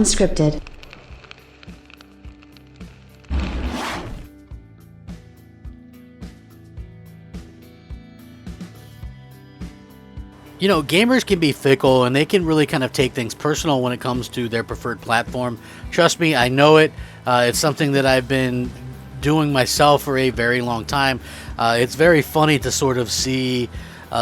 unscripted. You know, gamers can be fickle and they can really kind of take things personal when it comes to their preferred platform. Trust me, I know it. It's something that I've been doing myself for a very long time. It's very funny to sort of see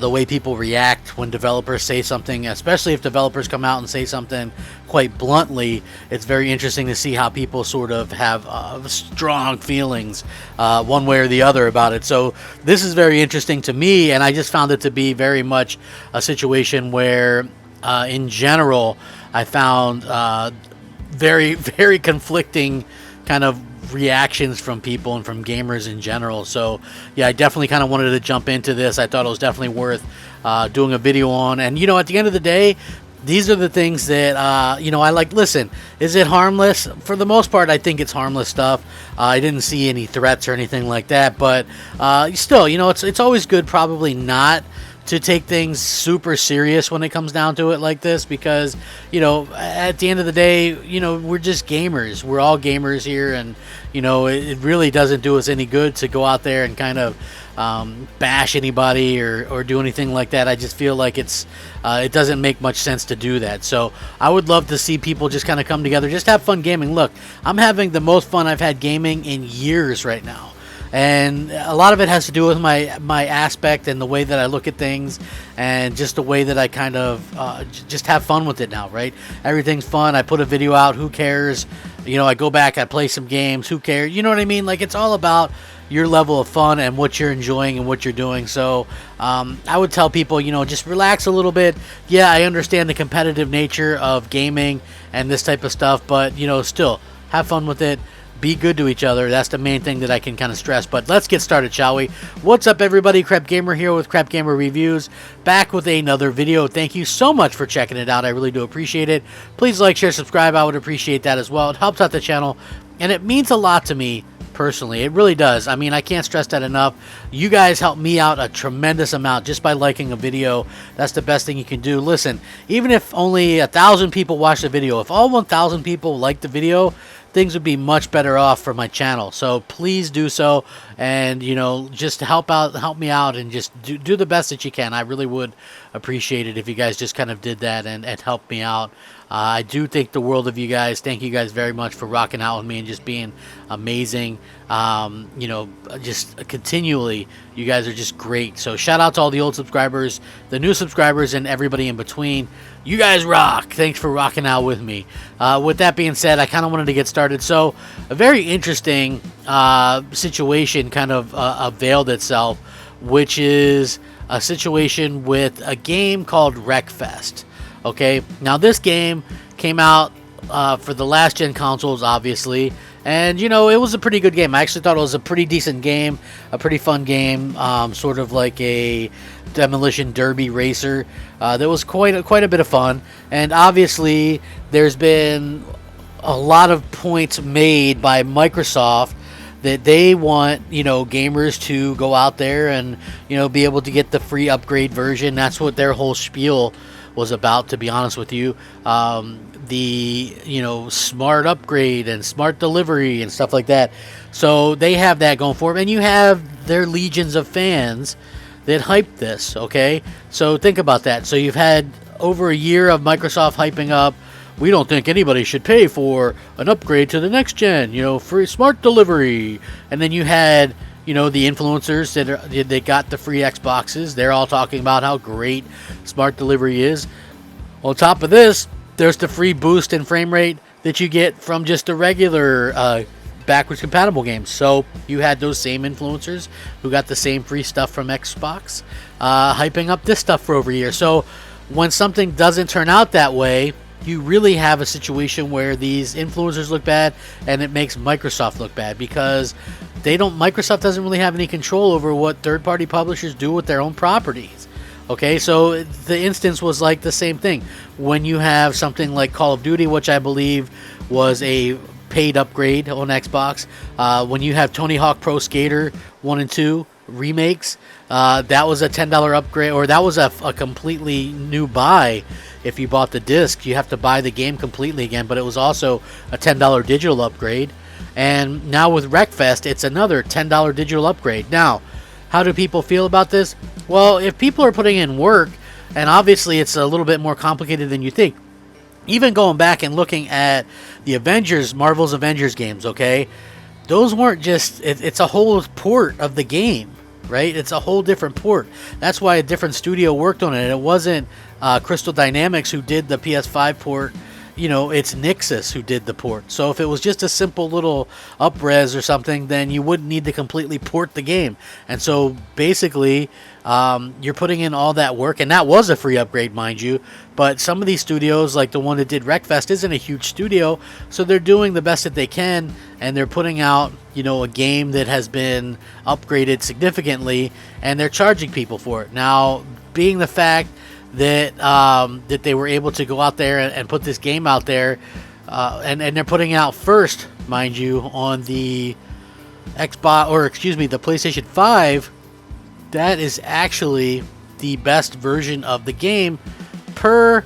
the way people react when developers say something, especially if developers come out and say something quite bluntly. It's very interesting to see how people sort of have strong feelings one way or the other about it. So this is very interesting to me, and I just found it to be very much a situation where in general I found very, very conflicting kind of reactions from people and from gamers in general. So yeah, I definitely kind of wanted to jump into this. I thought it was definitely worth doing a video on. And you know, at the end of the day, these are the things that you know, I like. Listen, is it harmless? For the most part, I think it's harmless stuff. I didn't see any threats or anything like that, but still, you know, it's always good probably not to take things super serious when it comes down to it like this, because, you know, at the end of the day, you know, we're just gamers. We're all gamers here, and, you know, it really doesn't do us any good to go out there and kind of bash anybody or do anything like that. I just feel like it doesn't make much sense to do that. So I would love to see people just kind of come together, just have fun gaming. Look, I'm having the most fun I've had gaming in years right now. And a lot of it has to do with my aspect and the way that I look at things, and just the way that I kind of just have fun with it now, right? Everything's fun. I put a video out. Who cares? You know, I go back, I play some games. Who cares? You know what I mean? Like, it's all about your level of fun and what you're enjoying and what you're doing. So I would tell people, you know, just relax a little bit. Yeah, I understand the competitive nature of gaming and this type of stuff, but, you know, still have fun with it. Be good to each other. That's the main thing that I can kind of stress. But let's get started, shall we? What's up, everybody? Crapgamer here with Crapgamer Reviews, back with another video. Thank you so much for checking it out. I really do appreciate it. Please like, share, subscribe. I would appreciate that as well. It helps out the channel, and it means a lot to me personally. It really does. I mean, I can't stress that enough. You guys help me out a tremendous amount just by liking a video. That's the best thing you can do. Listen, even if only 1,000 people watch the video, if all 1,000 people like the video, things would be much better off for my channel. So please do so, and, you know, just help me out, and just do the best that you can. I really would appreciate it if you guys just kind of did that and helped me out. I do think the world of you guys. Thank you guys very much for rocking out with me and just being amazing. You know, just continually, you guys are just great. So shout out to all the old subscribers, the new subscribers, and everybody in between. You guys rock. Thanks for rocking out with me. With that being said, I kind of wanted to get started. So a very interesting situation kind of availed itself, which is a situation with a game called Wreckfest. Okay, now this game came out for the last gen consoles, obviously, and, you know, it was a pretty good game. I actually thought it was a pretty decent game, a pretty fun game, sort of like a demolition derby racer. That was quite a bit of fun, and obviously there's been a lot of points made by Microsoft that they want, you know, gamers to go out there and, you know, be able to get the free upgrade version. That's what their whole spiel was about, to be honest with you. The, you know, smart upgrade and smart delivery and stuff like that. So they have that going for them, and you have their legions of fans that hype this. Okay, so think about that. So you've had over a year of Microsoft hyping up, we don't think anybody should pay for an upgrade to the next gen, you know, free smart delivery. And then you had, you know, the influencers that got the free Xboxes. They're all talking about how great smart delivery is. On top of this, there's the free boost in frame rate that you get from just the regular backwards compatible games. So you had those same influencers who got the same free stuff from Xbox hyping up this stuff for over a year. So when something doesn't turn out that way, you really have a situation where these influencers look bad, and it makes Microsoft look bad, because Microsoft doesn't really have any control over what third-party publishers do with their own properties. Okay, so the instance was like the same thing. When you have something like Call of Duty, which I believe was a paid upgrade on Xbox, when you have Tony Hawk Pro Skater 1 and 2 remakes, that was a $10 upgrade, or that was a completely new buy. If you bought the disc, you have to buy the game completely again, but it was also a $10 digital upgrade. And now with Wreckfest, it's another $10 digital upgrade. Now, how do people feel about this? Well, if people are putting in work, and obviously it's a little bit more complicated than you think. Even going back and looking at the Avengers, Marvel's Avengers games, okay? Those weren't just, it's a whole port of the game, right? It's a whole different port. That's why a different studio worked on it. It wasn't Crystal Dynamics who did the PS5 port. You know, it's Nixus who did the port. So if it was just a simple little up-res or something, then you wouldn't need to completely port the game. And so basically, you're putting in all that work, and that was a free upgrade, mind you. But some of these studios, like the one that did Wreckfest, isn't a huge studio, so they're doing the best that they can, and they're putting out, you know, a game that has been upgraded significantly, and they're charging people for it. Now, being the fact that that they were able to go out there and put this game out there, and they're putting it out first, mind you, on the Xbox, or excuse me, the PlayStation 5. That is actually the best version of the game per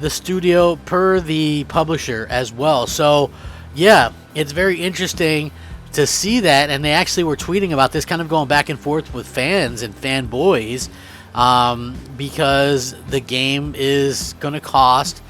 the studio, per the publisher as well. So yeah, it's very interesting to see that, and they actually were tweeting about this, kind of going back and forth with fans and fanboys, because the game is going to cost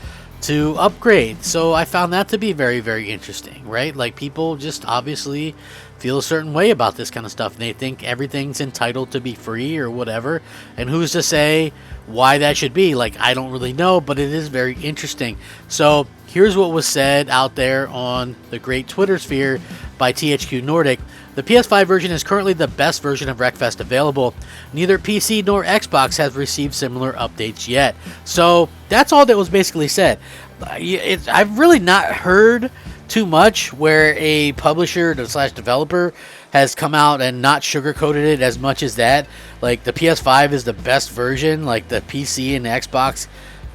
to upgrade. So I found that to be very, very interesting, right? Like, people just obviously feel a certain way about this kind of stuff, and they think everything's entitled to be free or whatever. And who's to say why that should be? Like, I don't really know, but it is very interesting. So here's what was said out there on the great Twitter sphere by THQ Nordic. The PS5 version is currently the best version of Wreckfest available. Neither PC nor Xbox has received similar updates yet. So that's all that was basically said. I've really not heard too much where a publisher / developer has come out and not sugarcoated it as much as that. Like, the PS5 is the best version. Like, the PC and the Xbox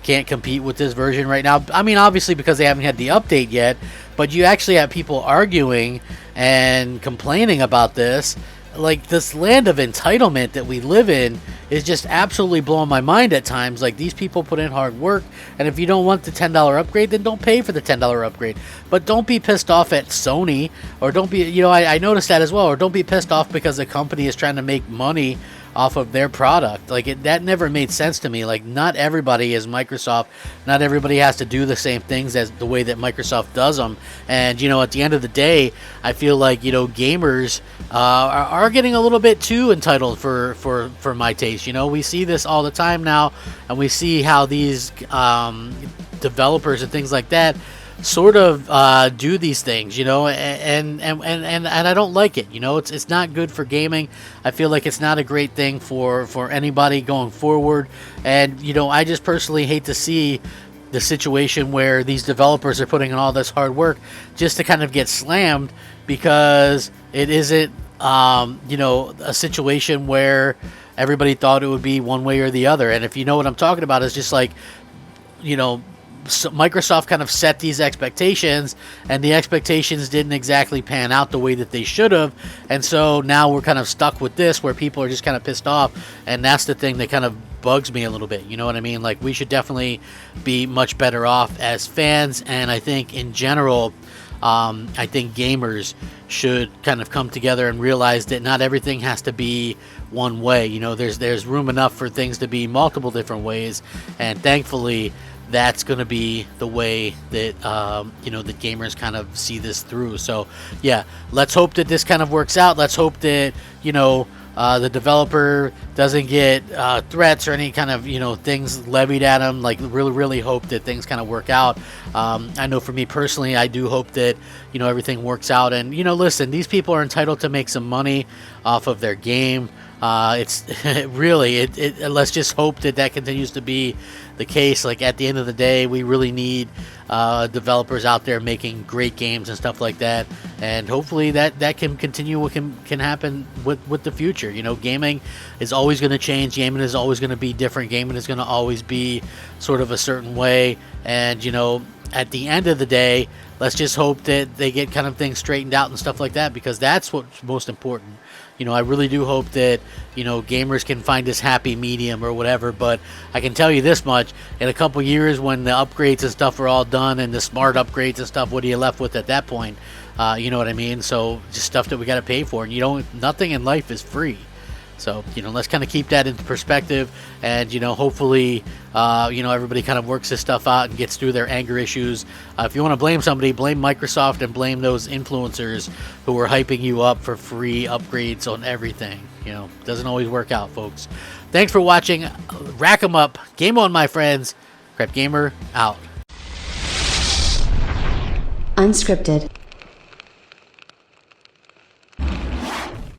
can't compete with this version right now. I mean, obviously because they haven't had the update yet, but you actually have people arguing and complaining about this. Like, this land of entitlement that we live in is just absolutely blowing my mind at times. Like, these people put in hard work, and if you don't want the $10 upgrade, then don't pay for the $10 upgrade. But don't be pissed off at Sony, or don't be, you know, I noticed that as well, or don't be pissed off because the company is trying to make money off of their product. Like, that never made sense to me. Like, not everybody is Microsoft. Not everybody has to do the same things as the way that Microsoft does them. And, you know, at the end of the day, I feel like, you know, gamers are getting a little bit too entitled for my taste. You know, we see this all the time now, and we see how these developers and things like that sort of do these things, you know, and I don't like it. You know, it's not good for gaming. I feel like it's not a great thing for anybody going forward. And, you know, I just personally hate to see the situation where these developers are putting in all this hard work just to kind of get slammed because it isn't, you know, a situation where everybody thought it would be one way or the other. And if you know what I'm talking about, it's just like, you know, so Microsoft kind of set these expectations, and the expectations didn't exactly pan out the way that they should have, and so now we're kind of stuck with this where people are just kind of pissed off, and that's the thing that kind of bugs me a little bit. You know what I mean? Like, we should definitely be much better off as fans, and I think in general, I think gamers should kind of come together and realize that not everything has to be one way. You know, there's room enough for things to be multiple different ways, and thankfully that's going to be the way that, you know, the gamers kind of see this through. So, yeah, let's hope that this kind of works out. Let's hope that, you know, the developer doesn't get threats or any kind of, you know, things levied at him. Like, really hope that things kind of work out. I know for me personally, I do hope that, you know, everything works out. And, you know, listen, these people are entitled to make some money off of their game. It's really, let's just hope that continues to be the case. Like, at the end of the day, we really need developers out there making great games and stuff like that, and hopefully that can continue. What can happen with the future. You know, gaming is always going to change. Gaming is always going to be different. Gaming is going to always be sort of a certain way, and, you know, at the end of the day, let's just hope that they get kind of things straightened out and stuff like that, because that's what's most important. You know, I really do hope that, you know, gamers can find this happy medium or whatever. But I can tell you this much: in a couple years, when the upgrades and stuff are all done, and the smart upgrades and stuff, what are you left with at that point? You know what I mean? So just stuff that we got to pay for, and nothing in life is free. So, you know, let's kind of keep that into perspective, and, you know, hopefully, you know, everybody kind of works this stuff out and gets through their anger issues. If you want to blame somebody, blame Microsoft and blame those influencers who are hyping you up for free upgrades on everything. You know, doesn't always work out, folks. Thanks for watching. Rack 'em up. Game on, my friends. Crapgamer out. Unscripted.